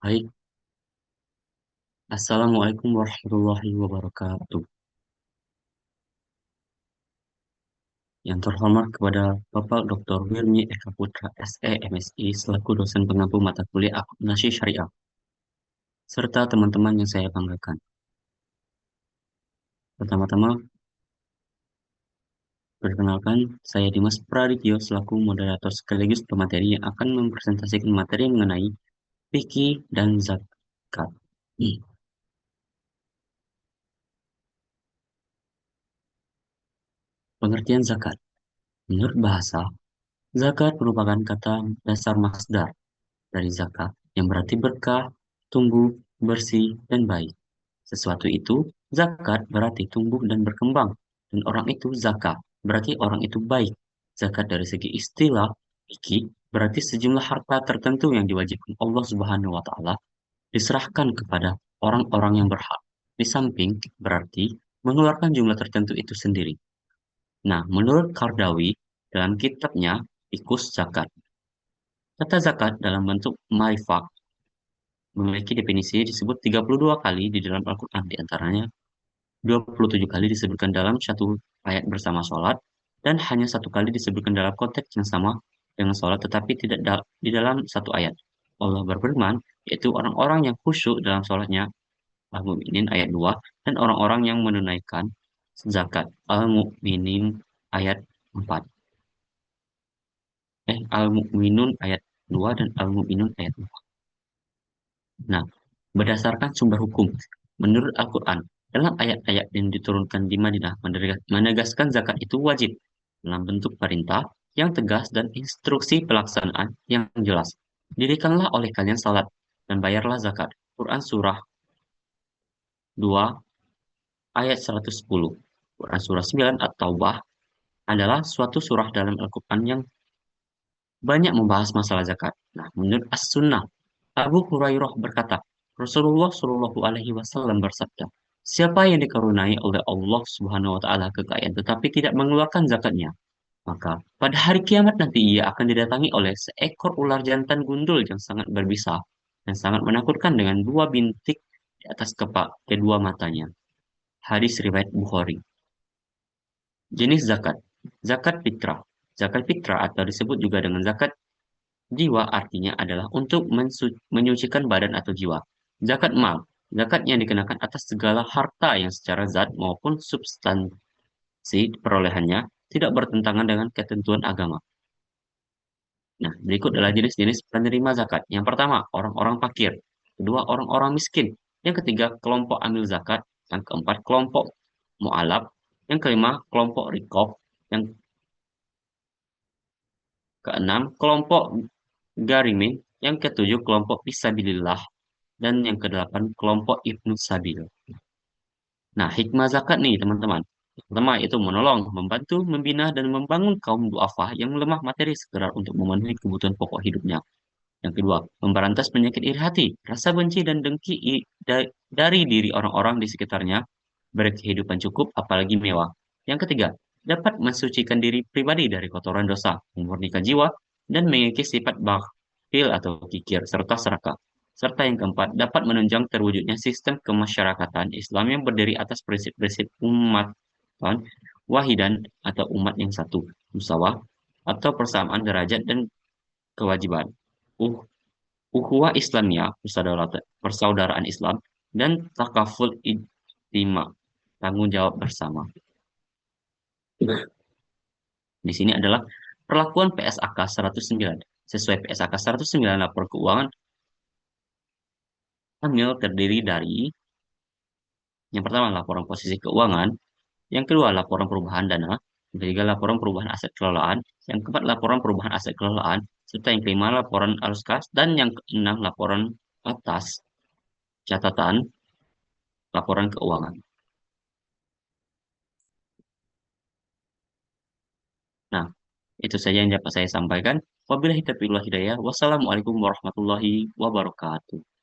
Baik, Assalamualaikum warahmatullahi wabarakatuh. Yang terhormat kepada Bapak Dr. Wirmi Eka Putra, SE, MSI, selaku dosen pengampu mata kuliah akuntansi syariah, serta teman-teman yang saya banggakan. Pertama-tama, perkenalkan, saya Dimas Pradityo selaku moderator sekaligus pemateri yang akan mempresentasikan materi mengenai fikih dan zakat. Pengertian zakat. Menurut bahasa, zakat merupakan kata dasar masdar dari zakat yang berarti berkah, tumbuh, bersih, dan baik. Sesuatu itu zakat berarti tumbuh dan berkembang, dan orang itu zakat berarti orang itu baik. Zakat dari segi istilah fikih berarti sejumlah harta tertentu yang diwajibkan Allah Subhanahu wa taala diserahkan kepada orang-orang yang berhak. Di samping berarti mengeluarkan jumlah tertentu itu sendiri. Nah, menurut Kardawi dalam kitabnya Ikus Zakat, kata zakat dalam bentuk ma'rifah memiliki definisi disebut 32 kali di dalam Al-Quran, di antaranya 27 kali disebutkan dalam satu ayat bersama sholat, dan hanya satu kali disebutkan dalam konteks yang sama dengan sholat, tetapi tidak di dalam satu ayat. Allah berfirman, yaitu orang-orang yang khusyuk dalam sholatnya, Al-Mu'minin ayat 2, dan orang-orang yang menunaikan zakat, Al-Mu'minin ayat 4. Al-Mu'minun ayat 2 dan Al-Mu'minun ayat 4. Nah, berdasarkan sumber hukum, menurut Al-Quran, dalam ayat-ayat yang diturunkan di Madinah menegaskan zakat itu wajib dalam bentuk perintah yang tegas dan instruksi pelaksanaan yang jelas. Dirikanlah oleh kalian salat dan bayarlah zakat. Quran Surah 2 ayat 110. Quran Surah 9 At-Taubah adalah suatu surah dalam Al-Quran yang banyak membahas masalah zakat. Nah, menurut As-Sunnah, Abu Hurairah berkata, Rasulullah Shallallahu Alaihi Wasallam bersabda, siapa yang dikaruniai oleh Allah Subhanahu Wa Taala kekayaan tetapi tidak mengeluarkan zakatnya, maka pada hari kiamat nanti ia akan didatangi oleh seekor ular jantan gundul yang sangat berbisa dan sangat menakutkan dengan dua bintik di atas kedua matanya. Hadis riwayat Bukhari. Jenis zakat. Zakat fitrah. Zakat fitrah atau disebut juga dengan zakat jiwa artinya adalah untuk menyucikan badan atau jiwa. Zakat mal, zakat yang dikenakan atas segala harta yang secara zat maupun substansi perolehannya tidak bertentangan dengan ketentuan agama. Nah, berikut adalah jenis-jenis penerima zakat. Yang pertama, orang-orang fakir. Kedua, orang-orang miskin. Yang ketiga, kelompok amil zakat. Yang keempat, kelompok mu'alaf. Yang kelima, kelompok rikob. Yang keenam, kelompok garimin. Yang ketujuh, kelompok fisabilillah. Dan yang kedelapan, kelompok Ibnu Sabil. Nah, hikmah zakat nih, teman-teman. Pertama, itu menolong, membantu, membina, dan membangun kaum du'afa yang lemah materi sekedar untuk memenuhi kebutuhan pokok hidupnya. Yang kedua, memberantas penyakit iri hati, rasa benci dan dengki dari diri orang-orang di sekitarnya, berkehidupan cukup, apalagi mewah. Yang ketiga, dapat mensucikan diri pribadi dari kotoran dosa, memurnikan jiwa, dan mengikis sifat bakhil atau kikir, serta serakah. Serta yang keempat, dapat menunjang terwujudnya sistem kemasyarakatan Islam yang berdiri atas prinsip-prinsip umat wahidan atau umat yang satu, musawah, atau persamaan derajat dan kewajiban. Uh, Ukhuwah Islamiyah, persaudaraan Islam, dan takaful ijtima, tanggung jawab bersama. Di sini adalah perlakuan PSAK 109. Sesuai PSAK 109, lapor keuangan Amil terdiri dari yang pertama laporan posisi keuangan, yang kedua laporan perubahan dana, yang ketiga laporan perubahan aset kelolaan, yang keempat laporan perubahan aset kelolaan, serta yang kelima laporan arus kas, dan yang keenam laporan atas catatan laporan keuangan. Nah, itu saja yang dapat saya sampaikan. Wabillahi taufiq wal hidayah. Wassalamualaikum warahmatullahi wabarakatuh.